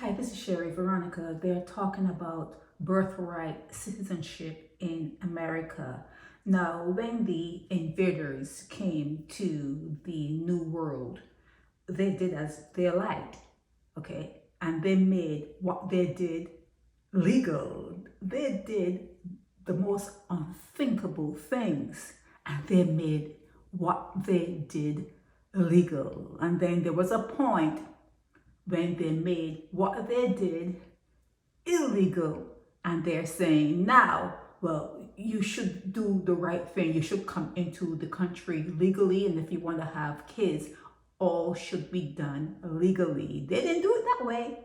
Hi, this is Sherry Veronica. They're talking about birthright citizenship in America. Now, when the invaders came to the New World, they did as they liked, okay? And they made what they did legal. They did the most unthinkable things, and they made what they did legal. And then there was a point when they made what they did illegal, and they're saying now, well, you should do the right thing. You should come into the country legally, and if you want to have kids, all should be done legally. They didn't do it that way,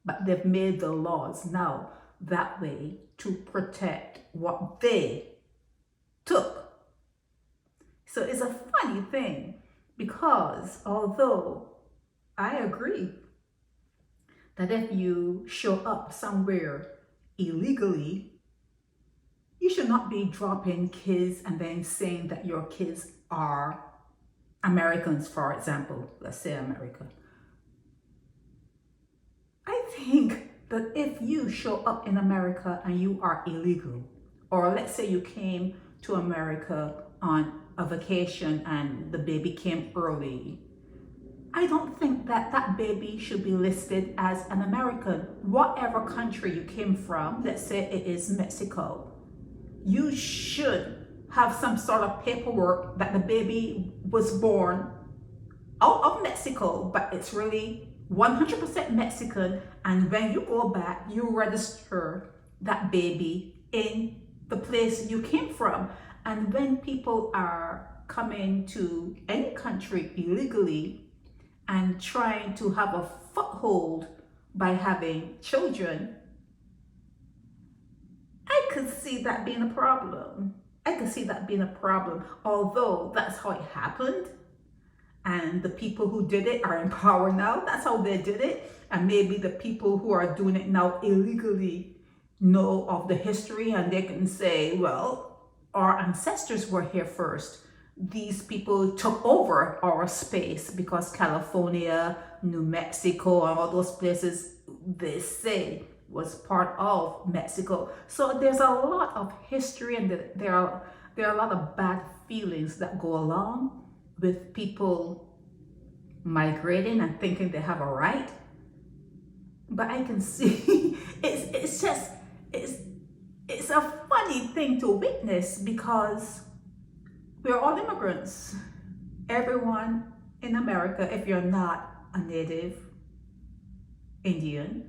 but they've made the laws now that way to protect what they took. So it's a funny thing, because although I agree that if you show up somewhere illegally, you should not be dropping kids and then saying that your kids are Americans, for example. Let's say America. I think that if you show up in America and you are illegal, or let's say you came to America on a vacation and the baby came early, I don't think that that baby should be listed as an American. Whatever country you came from, let's say it is Mexico, you should have some sort of paperwork that the baby was born out of Mexico, but it's really 100% Mexican. And when you go back, you register that baby in the place you came from. And when people are coming to any country illegally and trying to have a foothold by having children, I could see that being a problem. Although that's how it happened, and the people who did it are in power now. That's how they did it. And maybe the people who are doing it now illegally know of the history, and they can say, well, our ancestors were here first. These people took over our space because California, New Mexico, and all those places, they say, was part of Mexico. So there's a lot of history, and there are a lot of bad feelings that go along with people migrating and thinking they have a right. But I can see it's a funny thing to witness, because we're all immigrants. Everyone in America, if you're not a native Indian,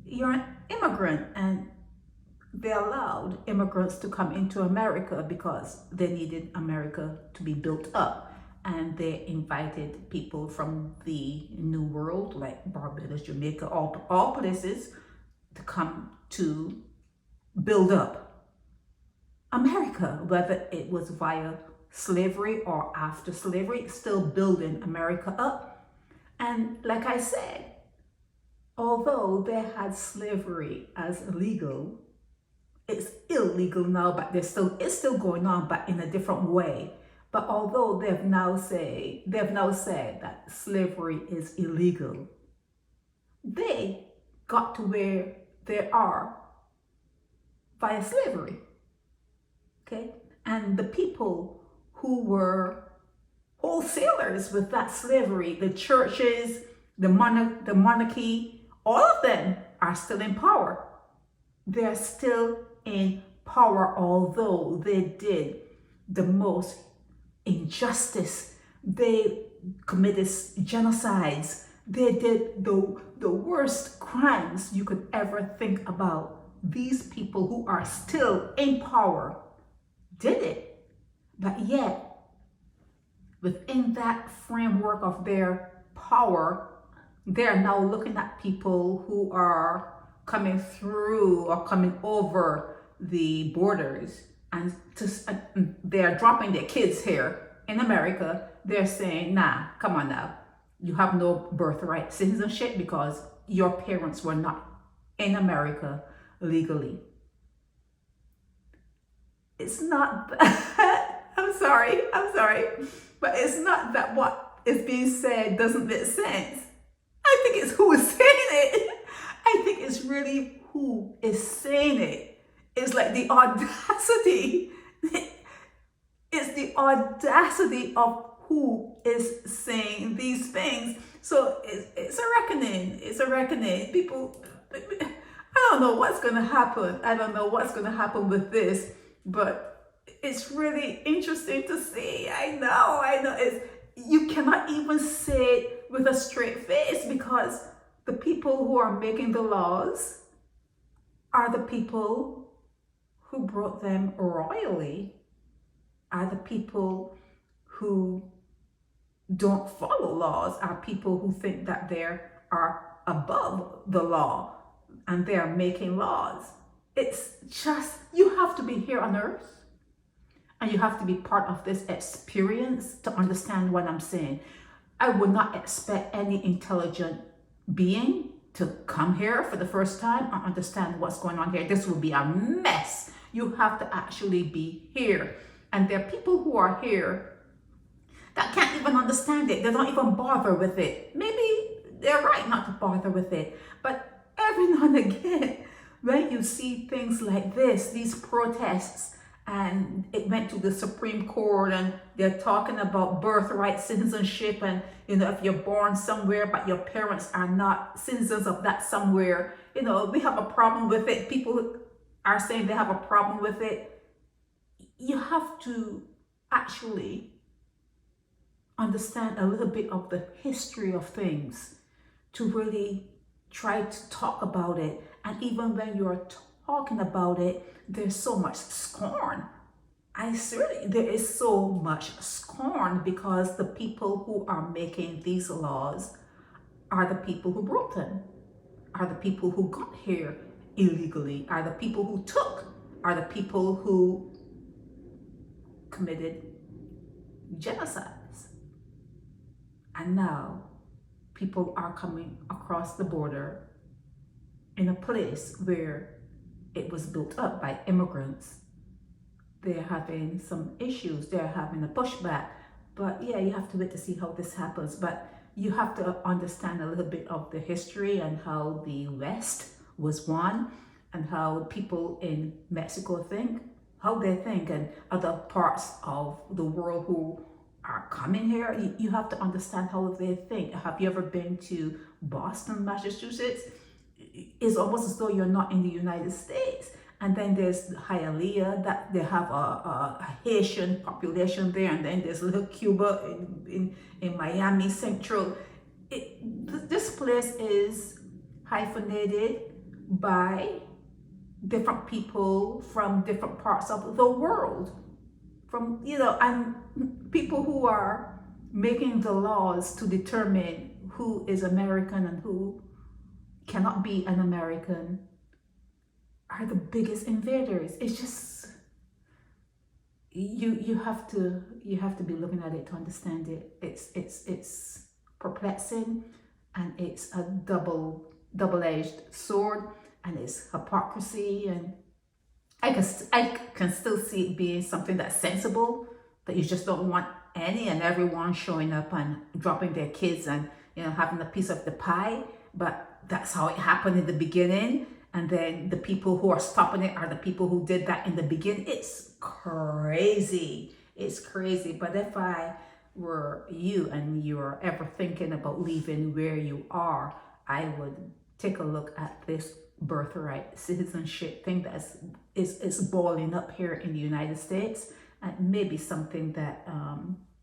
you're an immigrant, and they allowed immigrants to come into America because they needed America to be built up. And they invited people from the New World, like Barbados, Jamaica, all places, to come to build up America, whether it was via slavery or after slavery, still building America up. And like I said, although they had slavery as illegal, it's illegal now, but it's still going on, but in a different way. But although they've now said that slavery is illegal, they got to where they are via slavery. Okay, and the people who were wholesalers with that slavery, the churches, the monarchy, all of them are still in power. They're still in power, although they did the most injustice. They committed genocides. They did the worst crimes you could ever think about. These people who are still in power did it, but yet within that framework of their power, they're now looking at people who are coming through or coming over the borders, and they're dropping their kids here in America. They're saying, nah, come on now, you have no birthright citizenship because your parents were not in America legally. It's not that, I'm sorry, but it's not that what is being said doesn't make sense. I think it's who is saying it. I think it's really who is saying it. It's like the audacity. It's the audacity of who is saying these things. So it's a reckoning. It's a reckoning. People, I don't know what's going to happen. I don't know what's going to happen with this, but it's really interesting to see. I know. You cannot even say it with a straight face, because the people who are making the laws are the people who brought them royally, are the people who don't follow laws, are people who think that they are above the law and they're making laws. It's just, you have to be here on earth and you have to be part of this experience to understand what I'm saying. I would not expect any intelligent being to come here for the first time and understand what's going on here. This will be a mess. You have to actually be here. And there are people who are here that can't even understand it. They don't even bother with it. Maybe they're right not to bother with it. But every now and again, when you see things like this, these protests, and it went to the Supreme Court and they're talking about birthright citizenship, and if you're born somewhere but your parents are not citizens of that somewhere, we have a problem with it. People are saying they have a problem with it. You have to actually understand a little bit of the history of things to really try to talk about it. And even when you're talking about it, there's so much scorn. There is so much scorn, because the people who are making these laws are the people who broke them, are the people who got here illegally, are the people who are the people who committed genocides. And now people are coming across the border in a place where it was built up by immigrants. They're having some issues. They're having a pushback. But yeah, you have to wait to see how this happens. But you have to understand a little bit of the history and how the West was won, and how people in Mexico think, how they think, and other parts of the world who are coming here. You have to understand how they think. Have you ever been to Boston, Massachusetts? It's almost as though you're not in the United States. And then there's Hialeah, that they have a Haitian population there, and then there's little Cuba in Miami Central. This place is hyphenated by different people from different parts of the world, and people who are making the laws to determine who is American and who cannot be an American are the biggest invaders. It's just, you have to be looking at it to understand it. It's perplexing, and it's a double-edged sword, and it's hypocrisy. And I can still see it being something that's sensible, that you just don't want any and everyone showing up and dropping their kids and having a piece of the pie. But that's how it happened in the beginning. And then the people who are stopping it are the people who did that in the beginning. It's crazy. It's crazy. But if I were you and you're ever thinking about leaving where you are, I would take a look at this birthright citizenship thing that is boiling up here in the United States, and maybe something that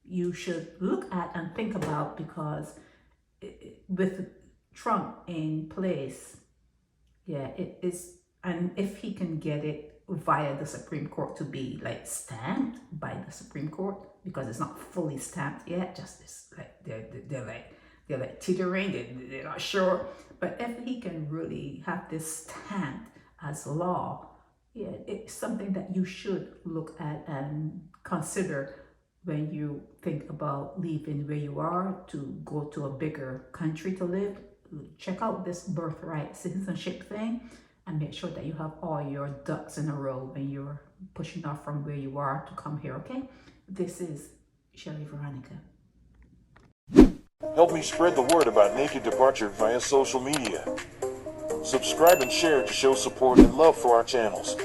you should look at and think about, because with Trump in place, yeah, it is. And if he can get it via the Supreme Court to be like stamped by the Supreme Court, because it's not fully stamped yet, just this, like they're like teetering, they're not sure. But if he can really have this stamped as law, yeah, it's something that you should look at and consider when you think about leaving where you are to go to a bigger country to live. Check out this birthright citizenship thing and make sure that you have all your ducks in a row when you're pushing off from where you are to come here, okay? This is Shelly Veronica. Help me spread the word about Naked Departure via social media. Subscribe and share to show support and love for our channels.